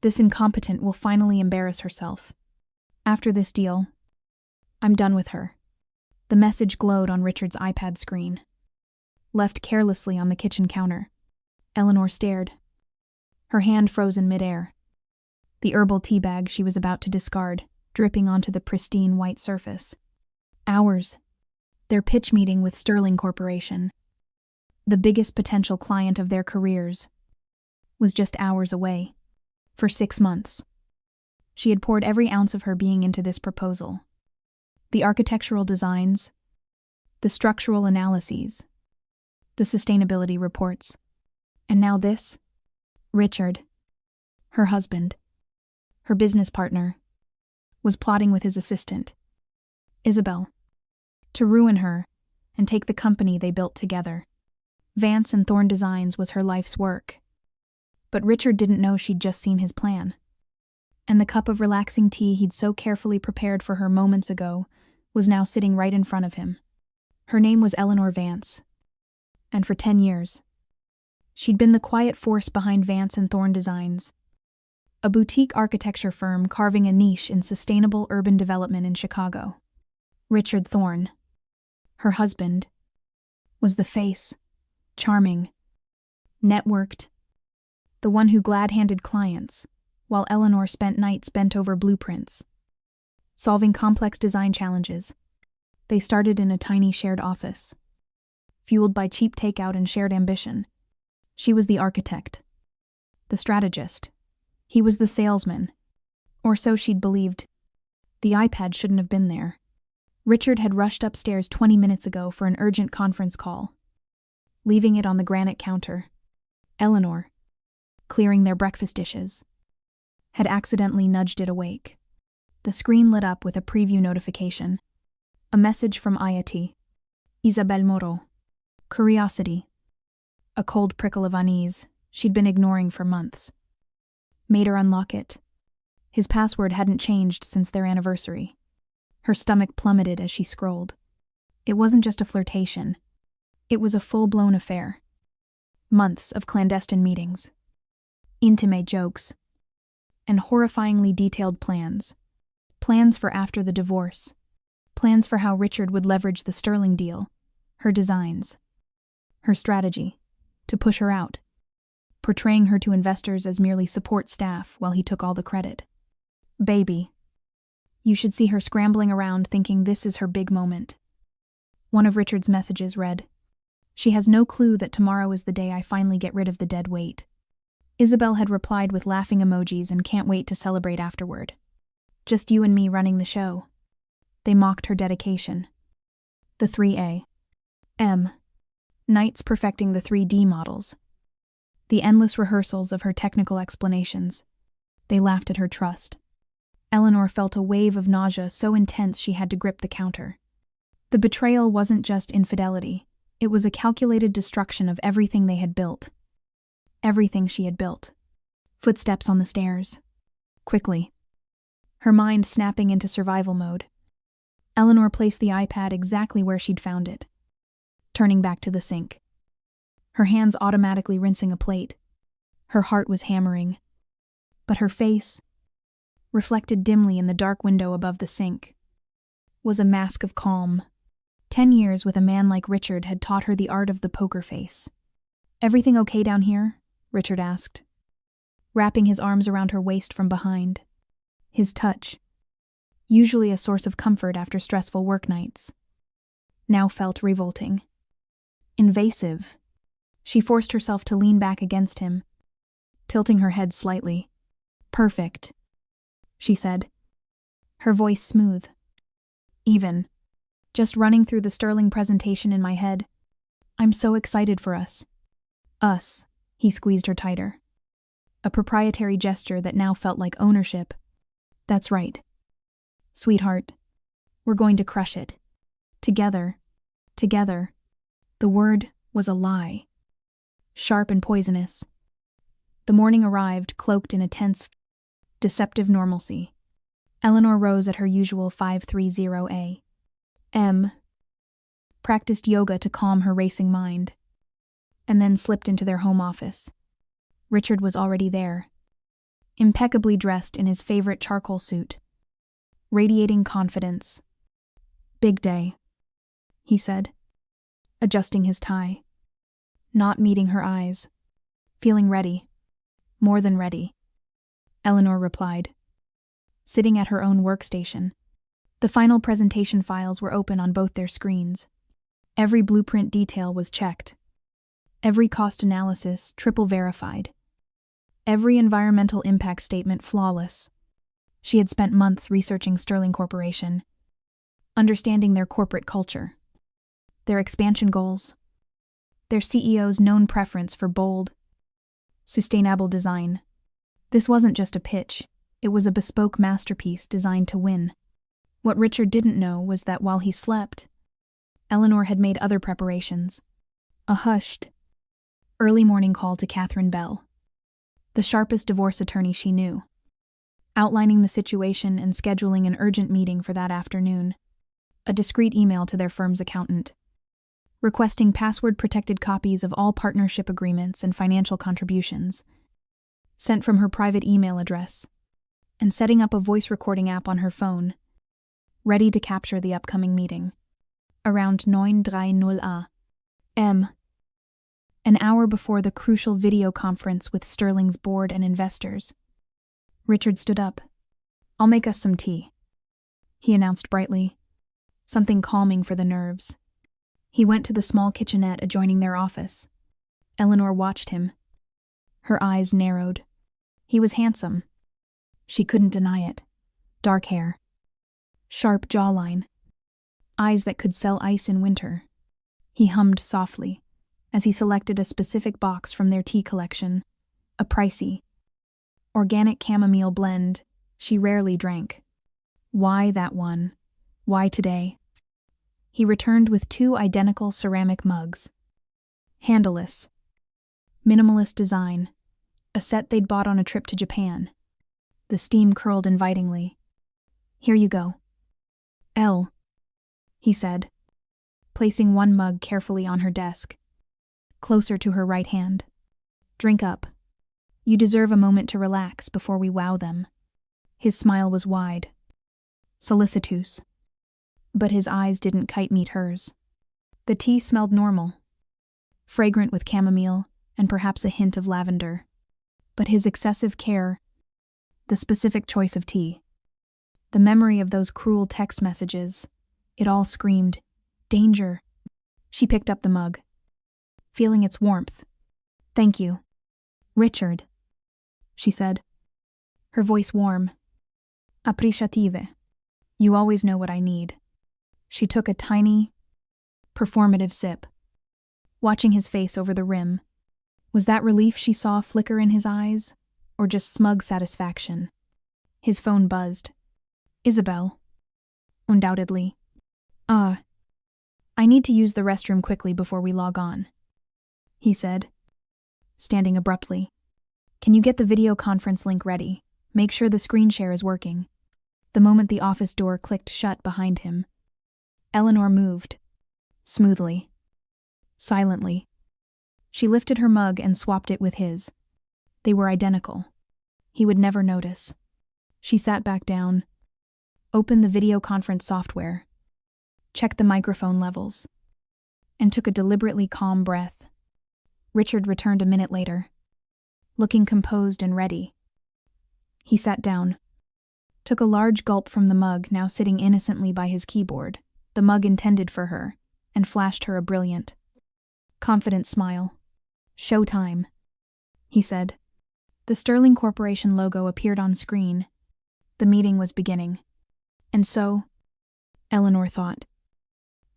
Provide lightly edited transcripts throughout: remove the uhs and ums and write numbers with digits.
This incompetent will finally embarrass herself. After this deal, I'm done with her. The message glowed on Richard's iPad screen. Left carelessly on the kitchen counter, Eleanor stared. Her hand froze in midair. The herbal tea bag she was about to discard, dripping onto the pristine white surface. Hours. Their pitch meeting with Sterling Corporation, the biggest potential client of their careers, was just hours away. For 6 months. She had poured every ounce of her being into this proposal. The architectural designs, the structural analyses, the sustainability reports. And now this? Richard, her husband, her business partner, was plotting with his assistant, Isabel, to ruin her and take the company they built together. Vance and Thorne Designs was her life's work. But Richard didn't know she'd just seen his plan. And the cup of relaxing tea he'd so carefully prepared for her moments ago was now sitting right in front of him. Her name was Eleanor Vance. And for 10 years, she'd been the quiet force behind Vance and Thorne Designs, a boutique architecture firm carving a niche in sustainable urban development in Chicago. Richard Thorne, her husband, was the face, charming, networked, the one who glad-handed clients, while Eleanor spent nights bent over blueprints, solving complex design challenges. They started in a tiny shared office, fueled by cheap takeout and shared ambition. She was the architect, the strategist. He was the salesman, or so she'd believed. The iPad shouldn't have been there. Richard had rushed upstairs 20 minutes ago for an urgent conference call, leaving it on the granite counter. Eleanor, clearing their breakfast dishes, had accidentally nudged it awake. The screen lit up with a preview notification. A message from IAT. Isabel Moro. Curiosity. A cold prickle of unease she'd been ignoring for months. Made her unlock it. His password hadn't changed since their anniversary. Her stomach plummeted as she scrolled. It wasn't just a flirtation. It was a full-blown affair. Months of clandestine meetings, intimate jokes, and horrifyingly detailed plans. Plans for after the divorce. Plans for how Richard would leverage the Sterling deal, her designs, her strategy, to push her out, portraying her to investors as merely support staff while he took all the credit. Baby. You should see her scrambling around thinking this is her big moment. One of Richard's messages read, "She has no clue that tomorrow is the day I finally get rid of the dead weight." Isabel had replied with laughing emojis and can't wait to celebrate afterward. Just you and me running the show. They mocked her dedication. The 3A. M. Nights perfecting the 3D models. The endless rehearsals of her technical explanations. They laughed at her trust. Eleanor felt a wave of nausea so intense she had to grip the counter. The betrayal wasn't just infidelity. It was a calculated destruction of everything they had built. Everything she had built. Footsteps on the stairs. Quickly. Her mind snapping into survival mode. Eleanor placed the iPad exactly where she'd found it, turning back to the sink. Her hands automatically rinsing a plate. Her heart was hammering. But her face, reflected dimly in the dark window above the sink, was a mask of calm. 10 years with a man like Richard had taught her the art of the poker face. "Everything okay down here?" Richard asked, wrapping his arms around her waist from behind. His touch, usually a source of comfort after stressful work nights, now felt revolting. Invasive. She forced herself to lean back against him, tilting her head slightly. "Perfect," she said, her voice smooth, even, just running through the Sterling presentation in my head. "I'm so excited for us." "Us," he squeezed her tighter. A proprietary gesture that now felt like ownership. "That's right. Sweetheart, we're going to crush it. Together. Together." The word was a lie. Sharp and poisonous. The morning arrived, cloaked in a tense, deceptive normalcy. Eleanor rose at her usual 5:30 a.m., practiced yoga to calm her racing mind, and then slipped into their home office. Richard was already there. impeccably dressed in his favorite charcoal suit, radiating confidence. "Big day," he said, adjusting his tie, not meeting her eyes. "Feeling ready. More than ready," Eleanor replied, sitting at her own workstation. The final presentation files were open on both their screens. Every blueprint detail was checked. Every cost analysis triple verified. Every environmental impact statement flawless. She had spent months researching Sterling Corporation, understanding their corporate culture, their expansion goals, their CEO's known preference for bold, sustainable design. This wasn't just a pitch, it was a bespoke masterpiece designed to win. What Richard didn't know was that while he slept, Eleanor had made other preparations. A hushed, early morning call to Catherine Bell, the sharpest divorce attorney she knew, outlining the situation and scheduling an urgent meeting for that afternoon. A discreet email to their firm's accountant, requesting password-protected copies of all partnership agreements and financial contributions, sent from her private email address, and setting up a voice recording app on her phone, ready to capture the upcoming meeting. Around 9:30 am, an hour before the crucial video conference with Sterling's board and investors, Richard stood up. "I'll make us some tea," he announced brightly, something calming for the nerves. He went to the small kitchenette adjoining their office. Eleanor watched him. Her eyes narrowed. He was handsome. She couldn't deny it. Dark hair, sharp jawline, eyes that could sell ice in winter. He hummed softly as he selected a specific box from their tea collection, a pricey, organic chamomile blend she rarely drank. Why that one? Why today? He returned with 2 identical ceramic mugs. Handleless, minimalist design, a set they'd bought on a trip to Japan. The steam curled invitingly. "Here you go." "Elle," he said, placing one mug carefully on her desk, closer to her right hand. "Drink up. You deserve a moment to relax before we wow them." His smile was wide, solicitous, but his eyes didn't quite meet hers. The tea smelled normal, fragrant with chamomile and perhaps a hint of lavender. But his excessive care, the specific choice of tea, the memory of those cruel text messages, it all screamed, danger. She picked up the mug, feeling its warmth. "Thank you, Richard," she said, her voice warm. "Appreciative. You always know what I need." She took a tiny, performative sip, watching his face over the rim. Was that relief she saw flicker in his eyes, or just smug satisfaction? His phone buzzed. "Isabel." "Undoubtedly." I need to use the restroom quickly before we log on," he said, standing abruptly. "Can you get the video conference link ready? Make sure the screen share is working." The moment the office door clicked shut behind him, Eleanor moved, smoothly, silently. She lifted her mug and swapped it with his. They were identical. He would never notice. She sat back down, opened the video conference software, checked the microphone levels, and took a deliberately calm breath. Richard returned a minute later, looking composed and ready. He sat down, took a large gulp from the mug now sitting innocently by his keyboard, the mug intended for her, and flashed her a brilliant, confident smile. "Showtime," he said. The Sterling Corporation logo appeared on screen. The meeting was beginning. And so, Eleanor thought,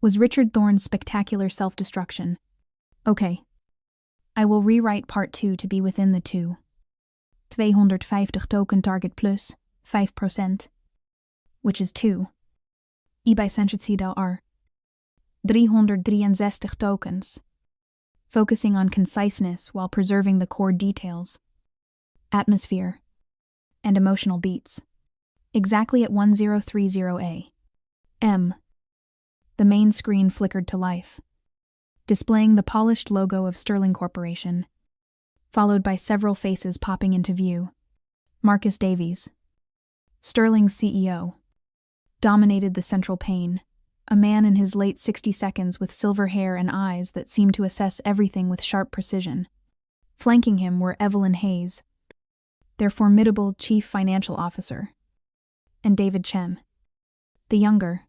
was Richard Thorne's spectacular self-destruction. Okay. I will rewrite part 2 to be within the 250 token target plus 5%, which is 2. Bij sensitie are 363 tokens, focusing on conciseness while preserving the core details, atmosphere, and emotional beats. Exactly at 1030 a.m. The main screen flickered to life, displaying the polished logo of Sterling Corporation, followed by several faces popping into view. Marcus Davies, Sterling's CEO, dominated the central pane, a man in his late 60s with silver hair and eyes that seemed to assess everything with sharp precision. Flanking him were Evelyn Hayes, their formidable chief financial officer, and David Chen, the younger,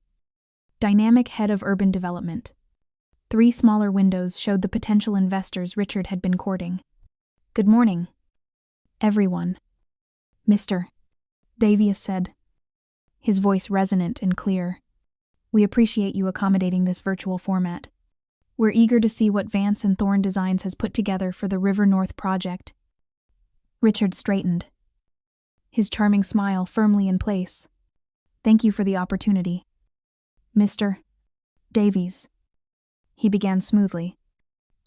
dynamic head of urban development. 3 smaller windows showed the potential investors Richard had been courting. "Good morning, everyone," Mr. Davies said, his voice resonant and clear. "We appreciate you accommodating this virtual format. We're eager to see what Vance and Thorne Designs has put together for the River North project." Richard straightened, his charming smile firmly in place. "Thank you for the opportunity, Mr. Davies," he began smoothly.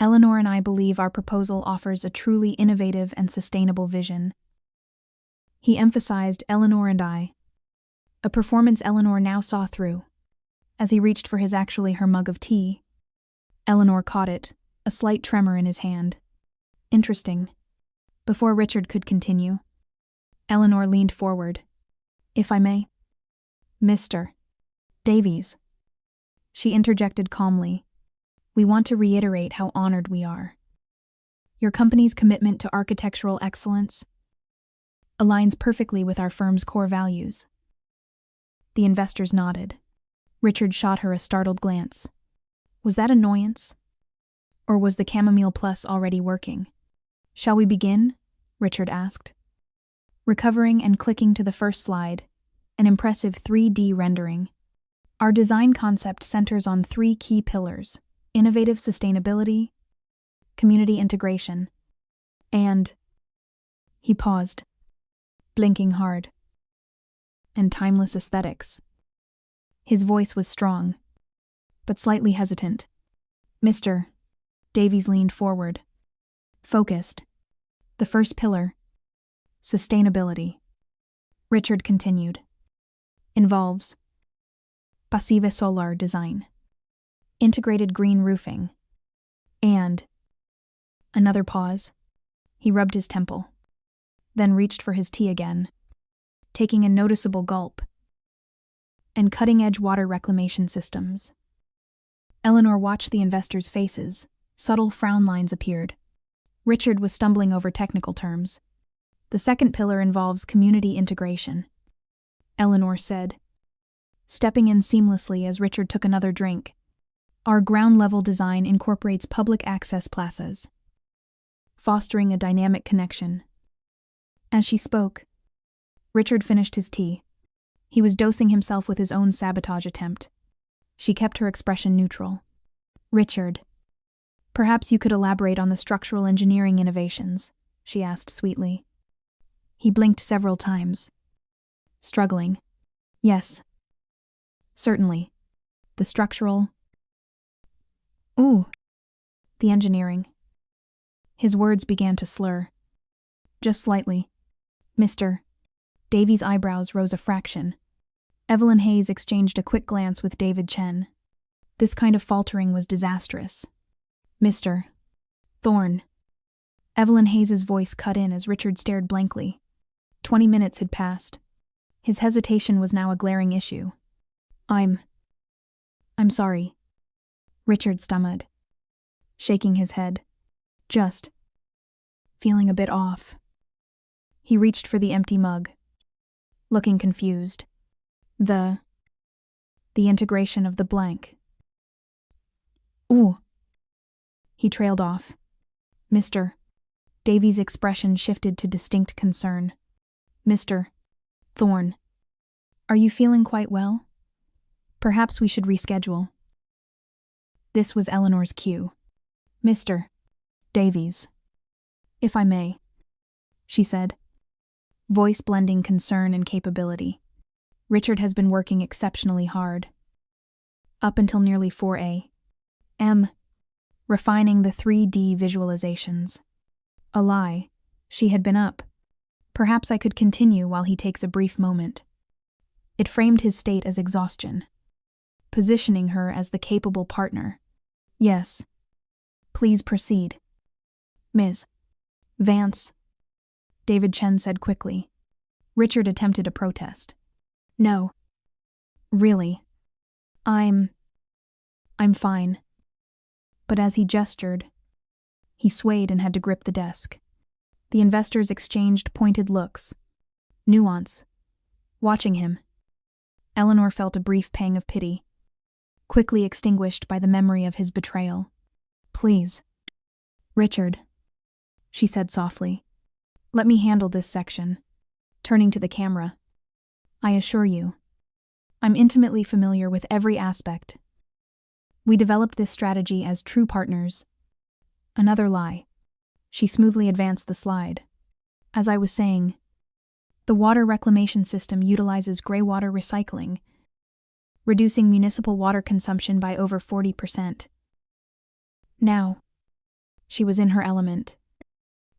"Eleanor and I believe our proposal offers a truly innovative and sustainable vision." He emphasized Eleanor and I, a performance Eleanor now saw through. As he reached for her mug of tea, Eleanor caught it, a slight tremor in his hand. "Interesting." Before Richard could continue, Eleanor leaned forward. "If I may, Mr. Davies," she interjected calmly, "we want to reiterate how honored we are. Your company's commitment to architectural excellence aligns perfectly with our firm's core values." The investors nodded. Richard shot her a startled glance. Was that annoyance? Or was the Chamomile Plus already working? "Shall we begin?" Richard asked. Recovering and clicking to the first slide, an impressive 3D rendering. "Our design concept centers on 3 key pillars: innovative sustainability, community integration, and..." He paused, blinking hard. "And timeless aesthetics." His voice was strong, but slightly hesitant. Mr. Davies leaned forward, focused. "The first pillar, sustainability," Richard continued, "involves passive solar design, integrated green roofing, and..." Another pause. He rubbed his temple, then reached for his tea again, taking a noticeable gulp. "And cutting-edge water reclamation systems." Eleanor watched the investors' faces. Subtle frown lines appeared. Richard was stumbling over technical terms. "The second pillar involves community integration," Eleanor said, stepping in seamlessly as Richard took another drink. "Our ground-level design incorporates public access plazas, fostering a dynamic connection." As she spoke, Richard finished his tea. He was dosing himself with his own sabotage attempt. She kept her expression neutral. "Richard, perhaps you could elaborate on the structural engineering innovations," she asked sweetly. He blinked several times, struggling. "Yes, certainly. The structural..." "Ooh, the engineering." His words began to slur. Just slightly. Mr. Davies' eyebrows rose a fraction. Evelyn Hayes exchanged a quick glance with David Chen. This kind of faltering was disastrous. "Mr. Thorne." Evelyn Hayes' voice cut in as Richard stared blankly. 20 minutes had passed. His hesitation was now a glaring issue. I'm sorry," Richard stammered, shaking his head. "Just feeling a bit off." He reached for the empty mug, looking confused. The integration of the blank." "Ooh." He trailed off. Mr. Davies' expression shifted to distinct concern. "Mr. Thorne, are you feeling quite well? Perhaps we should reschedule." This was Eleanor's cue. "Mr. Davies, if I may," she said, voice blending concern and capability. "Richard has been working exceptionally hard. Up until nearly 4 a.m., refining the 3D visualizations." A lie. She had been up. Perhaps I could continue while he takes a brief moment. It framed his state as exhaustion, positioning her as the capable partner. "Yes. Please proceed." "Ms. Vance," David Chen said quickly, Richard attempted a protest. No. Really. I'm fine. But as he gestured, he swayed and had to grip the desk. The investors exchanged pointed looks. Nuance. Watching him, Eleanor felt a brief pang of pity, quickly extinguished by the memory of his betrayal. Please. Richard, she said softly, let me handle this section. Turning to the camera. I assure you, I'm intimately familiar with every aspect. We developed this strategy as true partners. Another lie. She smoothly advanced the slide. As I was saying, the water reclamation system utilizes greywater recycling, reducing municipal water consumption by over 40%. Now, she was in her element,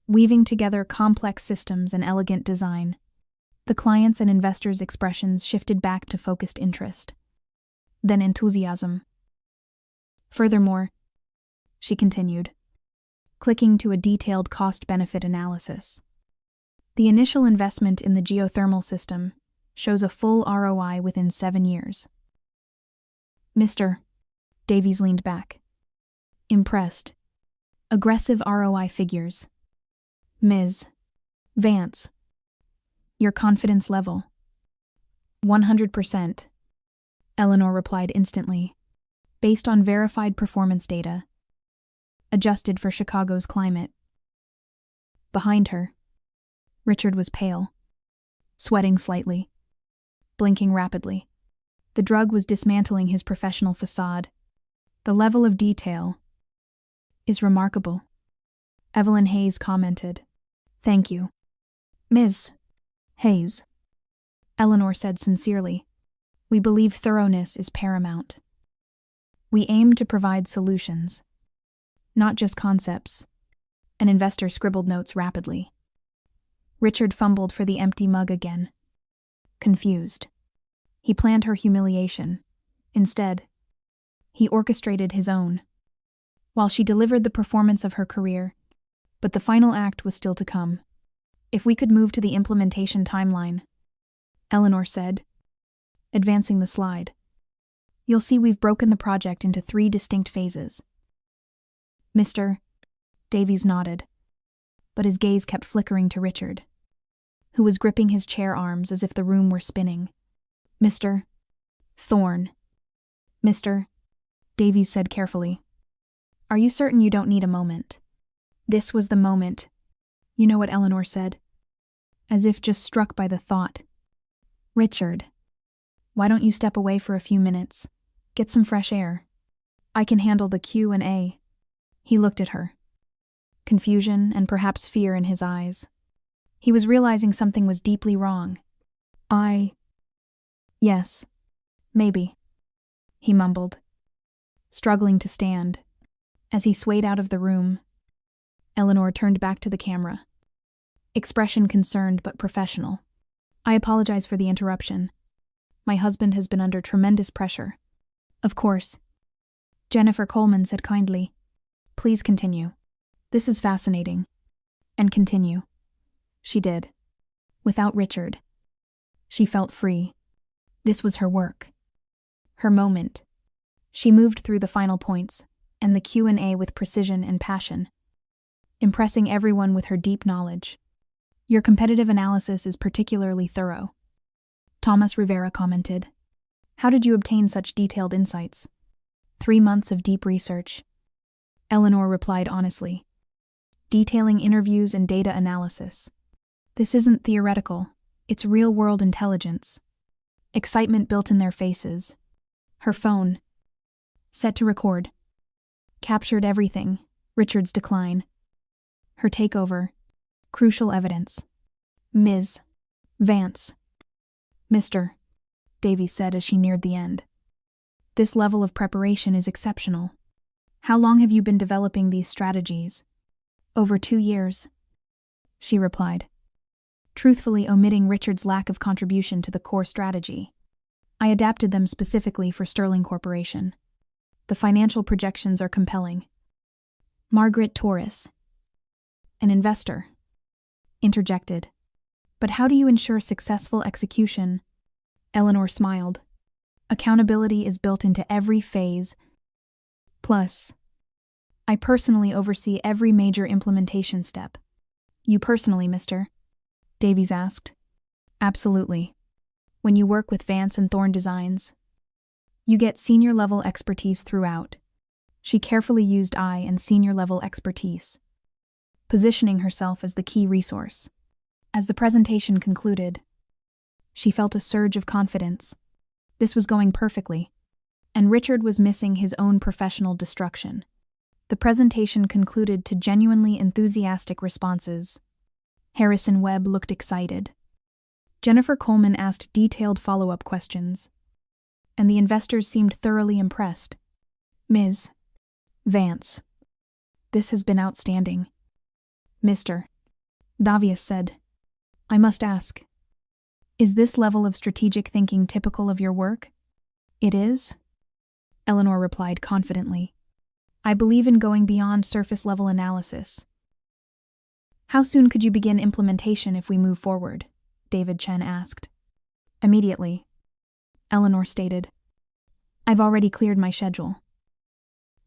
weaving together complex systems and elegant design. The clients' and investors' expressions shifted back to focused interest, then enthusiasm. Furthermore, she continued, clicking to a detailed cost-benefit analysis. The initial investment in the geothermal system shows a full ROI within 7 years. Mr. Davies leaned back, impressed. Aggressive ROI figures. Ms. Vance. Your confidence level. 100%. Eleanor replied instantly, based on verified performance data, adjusted for Chicago's climate. Behind her, Richard was pale, sweating slightly, blinking rapidly. The drug was dismantling his professional facade. The level of detail is remarkable. Evelyn Hayes commented. Thank you. Ms. Hayes. Eleanor said sincerely. We believe thoroughness is paramount. We aim to provide solutions, not just concepts. An investor scribbled notes rapidly. Richard fumbled for the empty mug again. Confused. He planned her humiliation. Instead, he orchestrated his own. While she delivered the performance of her career, but the final act was still to come. If we could move to the implementation timeline, Eleanor said, advancing the slide. You'll see we've broken the project into 3 distinct phases. Mr. Davies nodded, but his gaze kept flickering to Richard, who was gripping his chair arms as if the room were spinning. Mr. Thorne. Mr. Davies said carefully. Are you certain you don't need a moment? This was the moment. You know what Eleanor said? As if just struck by the thought. Richard, why don't you step away for a few minutes? Get some fresh air. I can handle the Q&A. He looked at her. Confusion and perhaps fear in his eyes. He was realizing something was deeply wrong. Yes, maybe, he mumbled, struggling to stand. As he swayed out of the room, Eleanor turned back to the camera, expression concerned but professional. I apologize for the interruption. My husband has been under tremendous pressure. Of course. Jennifer Coleman said kindly. Please continue. This is fascinating. And continue. She did. Without Richard. She felt free. This was her work. Her moment. She moved through the final points, and the Q&A with precision and passion, impressing everyone with her deep knowledge. Your competitive analysis is particularly thorough. Thomas Rivera commented. How did you obtain such detailed insights? 3 months of deep research. Eleanor replied honestly. Detailing interviews and data analysis. This isn't theoretical, it's real-world intelligence. Excitement built in their faces. Her phone, set to record, captured everything. Richard's decline, her takeover, crucial evidence. Ms. Vance. Mr. Davies said as she neared the end. This level of preparation is exceptional. How long have you been developing these strategies? Over 2 years, she replied, truthfully omitting Richard's lack of contribution to the core strategy. I adapted them specifically for Sterling Corporation. The financial projections are compelling. Margaret Torres, an investor, interjected. But how do you ensure successful execution? Eleanor smiled. Accountability is built into every phase. Plus, I personally oversee every major implementation step. You personally, mister? Davies asked. Absolutely. When you work with Vance and Thorne Designs, you get senior-level expertise throughout. She carefully used I and senior-level expertise, positioning herself as the key resource. As the presentation concluded, she felt a surge of confidence. This was going perfectly, and Richard was missing his own professional destruction. The presentation concluded to genuinely enthusiastic responses. Harrison Webb looked excited. Jennifer Coleman asked detailed follow-up questions, and the investors seemed thoroughly impressed. Ms. Vance, this has been outstanding. Mr. Davies said, I must ask, is this level of strategic thinking typical of your work? It is? Eleanor replied confidently. I believe in going beyond surface-level analysis. How soon could you begin implementation if we move forward? David Chen asked. Immediately, Eleanor stated. I've already cleared my schedule.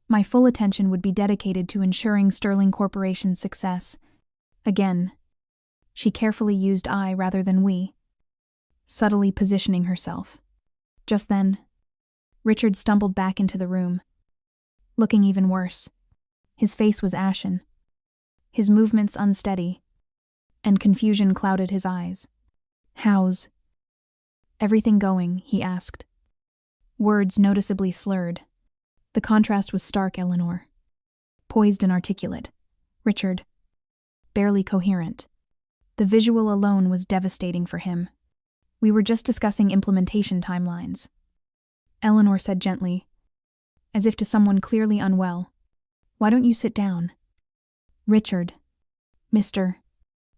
My full attention would be dedicated to ensuring Sterling Corporation's success. Again, she carefully used I rather than we, subtly positioning herself. Just then, Richard stumbled back into the room, looking even worse. His face was ashen, his movements unsteady, and confusion clouded his eyes. How's everything going? He asked, words noticeably slurred. The contrast was stark, Eleanor. Poised and articulate. Richard, barely coherent. The visual alone was devastating for him. We were just discussing implementation timelines. Eleanor said gently, as if to someone clearly unwell, why don't you sit down? Richard, Mr.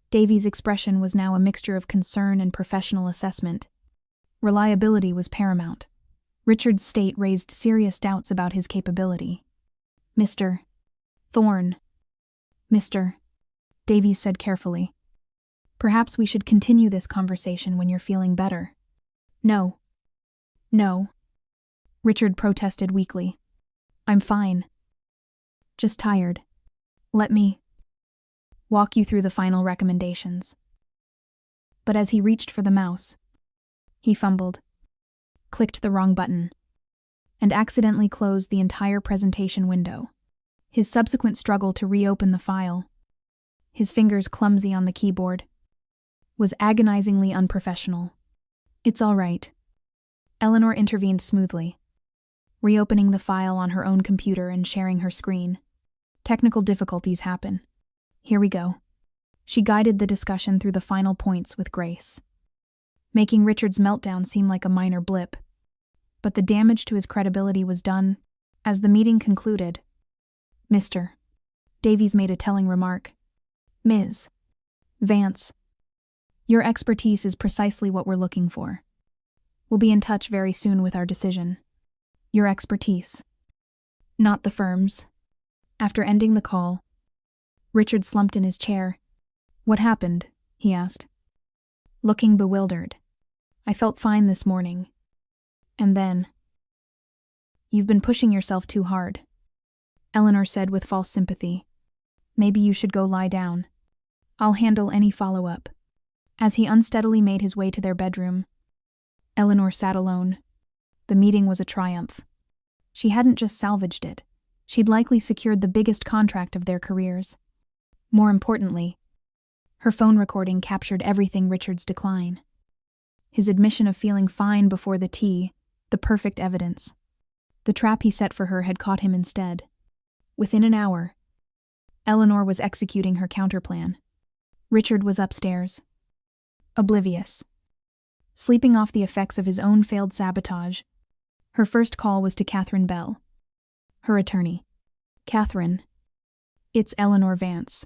Davies' expression was now a mixture of concern and professional assessment. Reliability was paramount. Richard's state raised serious doubts about his capability. Mr. Thorne. Mr. Davies said carefully. Perhaps we should continue this conversation when you're feeling better. No. No. Richard protested weakly. I'm fine. Just tired. Let me walk you through the final recommendations. But as he reached for the mouse, he fumbled, clicked the wrong button, and accidentally closed the entire presentation window. His subsequent struggle to reopen the file, his fingers clumsy on the keyboard, was agonizingly unprofessional. It's all right. Eleanor intervened smoothly, reopening the file on her own computer and sharing her screen. Technical difficulties happen. Here we go. She guided the discussion through the final points with grace, making Richard's meltdown seem like a minor blip. But the damage to his credibility was done. As the meeting concluded, Mr. Davies made a telling remark. Ms. Vance, your expertise is precisely what we're looking for. We'll be in touch very soon with our decision. Your expertise, not the firm's. After ending the call, Richard slumped in his chair. What happened? He asked, looking bewildered. I felt fine this morning. And then, you've been pushing yourself too hard, Eleanor said with false sympathy. Maybe you should go lie down. I'll handle any follow-up. As he unsteadily made his way to their bedroom, Eleanor sat alone. The meeting was a triumph. She hadn't just salvaged it. She'd likely secured the biggest contract of their careers. More importantly, her phone recording captured everything Richard's decline. His admission of feeling fine before the tea, the perfect evidence. The trap he set for her had caught him instead. Within an hour, Eleanor was executing her counterplan. Richard was upstairs, oblivious, sleeping off the effects of his own failed sabotage. Her first call was to Catherine Bell, her attorney. Catherine, it's Eleanor Vance.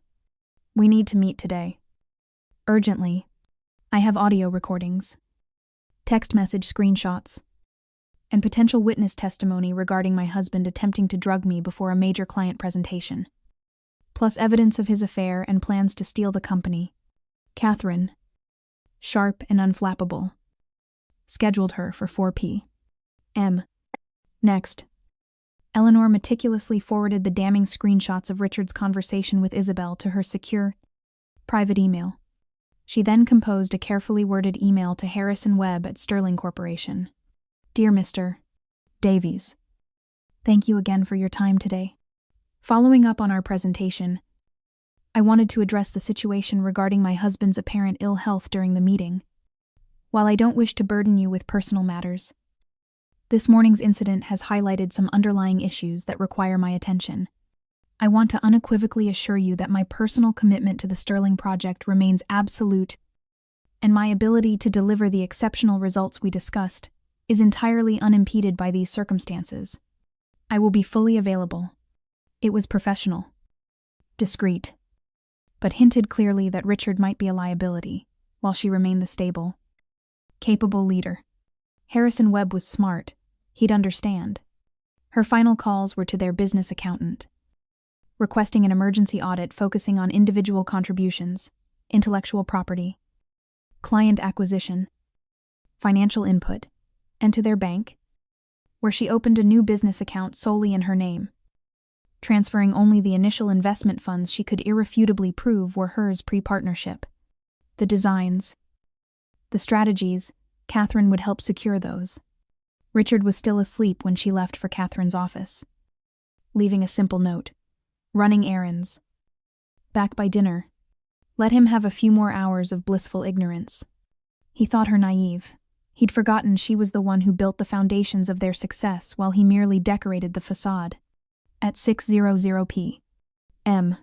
We need to meet today. Urgently. I have audio recordings, text message screenshots, and potential witness testimony regarding my husband attempting to drug me before a major client presentation, plus evidence of his affair and plans to steal the company. Catherine, sharp and unflappable. Scheduled her for 4 p.m. Next, Eleanor meticulously forwarded the damning screenshots of Richard's conversation with Isabel to her secure, private email. She then composed a carefully worded email to Harrison Webb at Sterling Corporation. Dear Mr. Davies, thank you again for your time today. Following up on our presentation, I wanted to address the situation regarding my husband's apparent ill health during the meeting. While I don't wish to burden you with personal matters, this morning's incident has highlighted some underlying issues that require my attention. I want to unequivocally assure you that my personal commitment to the Sterling project remains absolute, and my ability to deliver the exceptional results we discussed is entirely unimpeded by these circumstances. I will be fully available. It was professional, discreet, but hinted clearly that Richard might be a liability, while she remained the stable, capable leader. Harrison Webb was smart. He'd understand. Her final calls were to their business accountant, requesting an emergency audit focusing on individual contributions, intellectual property, client acquisition, financial input, and to their bank, where she opened a new business account solely in her name, transferring only the initial investment funds she could irrefutably prove were hers pre-partnership. The designs, the strategies, Catherine would help secure those. Richard was still asleep when she left for Catherine's office, leaving a simple note. Running errands. Back by dinner. Let him have a few more hours of blissful ignorance. He thought her naive. He'd forgotten she was the one who built the foundations of their success while he merely decorated the facade. At 6:00 p.m.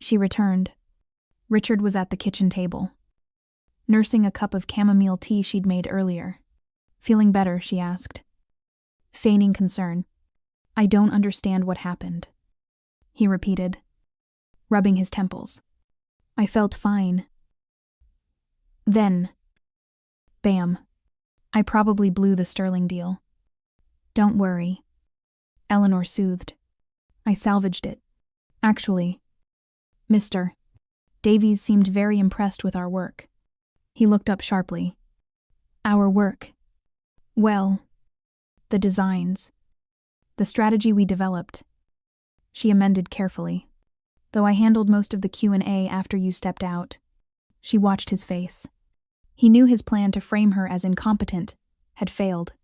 she returned. Richard was at the kitchen table, nursing a cup of chamomile tea she'd made earlier. Feeling better, she asked, feigning concern. I don't understand what happened, he repeated, rubbing his temples. I felt fine. Then, bam, I probably blew the Sterling deal. Don't worry, Eleanor soothed. I salvaged it. Actually, Mr. Davies seemed very impressed with our work. He looked up sharply. Our work? Well, the designs, the strategy we developed. She amended carefully. Though I handled most of the Q&A after you stepped out. She watched his face. He knew his plan to frame her as incompetent had failed,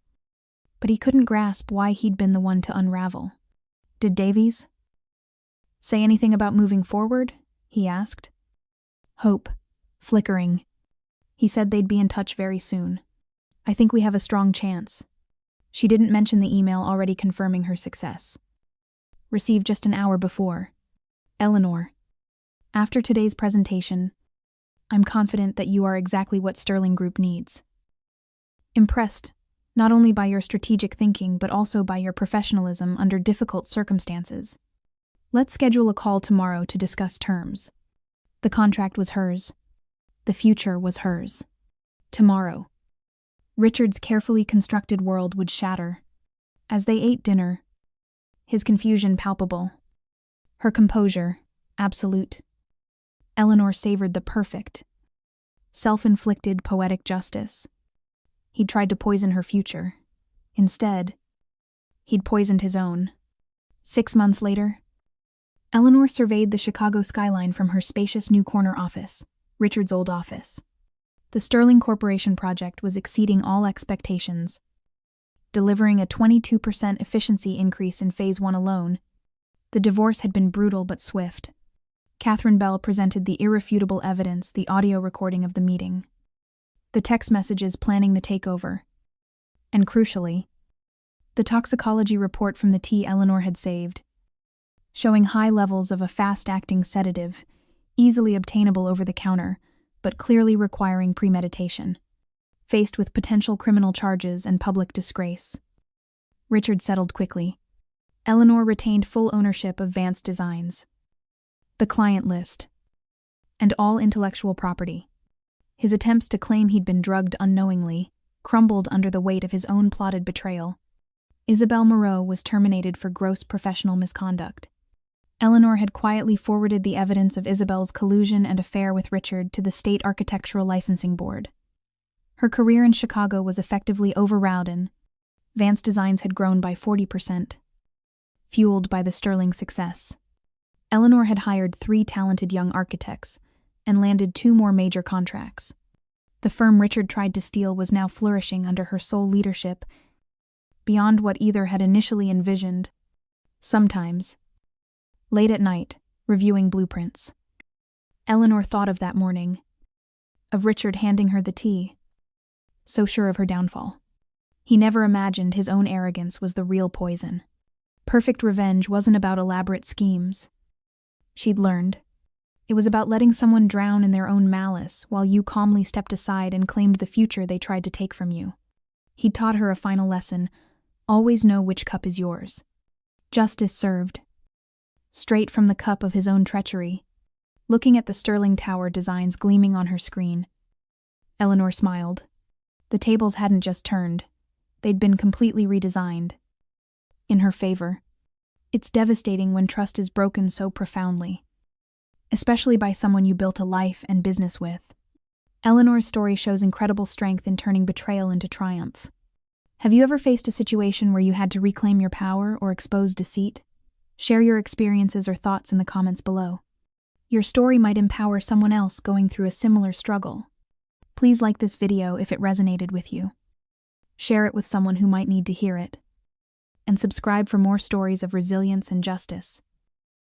but he couldn't grasp why he'd been the one to unravel. Did Davies say anything about moving forward? He asked. Hope, flickering. He said they'd be in touch very soon. I think we have a strong chance. She didn't mention the email already confirming her success. Received just an hour before. Eleanor, after today's presentation, I'm confident that you are exactly what Sterling Group needs. Impressed, not only by your strategic thinking but also by your professionalism under difficult circumstances. Let's schedule a call tomorrow to discuss terms. The contract was hers. The future was hers. Tomorrow. Richard's carefully constructed world would shatter. As they ate dinner, his confusion palpable, her composure absolute. Eleanor savored the perfect, self-inflicted poetic justice. He'd tried to poison her future. Instead, he'd poisoned his own. 6 months later, Eleanor surveyed the Chicago skyline from her spacious new corner office, Richard's old office. The Sterling Corporation project was exceeding all expectations, delivering a 22% efficiency increase in Phase 1 alone. The divorce had been brutal but swift. Catherine Bell presented the irrefutable evidence, the audio recording of the meeting, the text messages planning the takeover, and crucially, the toxicology report from the tea Eleanor had saved, showing high levels of a fast-acting sedative, easily obtainable over the counter, but clearly requiring premeditation. Faced with potential criminal charges and public disgrace, Richard settled quickly. Eleanor retained full ownership of Vance Designs, the client list, and all intellectual property. His attempts to claim he'd been drugged unknowingly crumbled under the weight of his own plotted betrayal. Isabel Moreau was terminated for gross professional misconduct. Eleanor had quietly forwarded the evidence of Isabel's collusion and affair with Richard to the State Architectural Licensing Board. Her career in Chicago was effectively overridden. Vance Designs had grown by 40%, fueled by the sterling success. Eleanor had hired 3 talented young architects and landed 2 more major contracts. The firm Richard tried to steal was now flourishing under her sole leadership, beyond what either had initially envisioned. Sometimes, late at night, reviewing blueprints, Eleanor thought of that morning, of Richard handing her the tea, so sure of her downfall. He never imagined his own arrogance was the real poison. Perfect revenge wasn't about elaborate schemes. She'd learned. It was about letting someone drown in their own malice while you calmly stepped aside and claimed the future they tried to take from you. He'd taught her a final lesson: always know which cup is yours. Justice served. Straight from the cup of his own treachery. Looking at the sterling tower designs gleaming on her screen, Eleanor smiled. The tables hadn't just turned. They'd been completely redesigned. In her favor. It's devastating when trust is broken so profoundly, especially by someone you built a life and business with. Eleanor's story shows incredible strength in turning betrayal into triumph. Have you ever faced a situation where you had to reclaim your power or expose deceit? Share your experiences or thoughts in the comments below. Your story might empower someone else going through a similar struggle. Please like this video if it resonated with you. Share it with someone who might need to hear it. And subscribe for more stories of resilience and justice.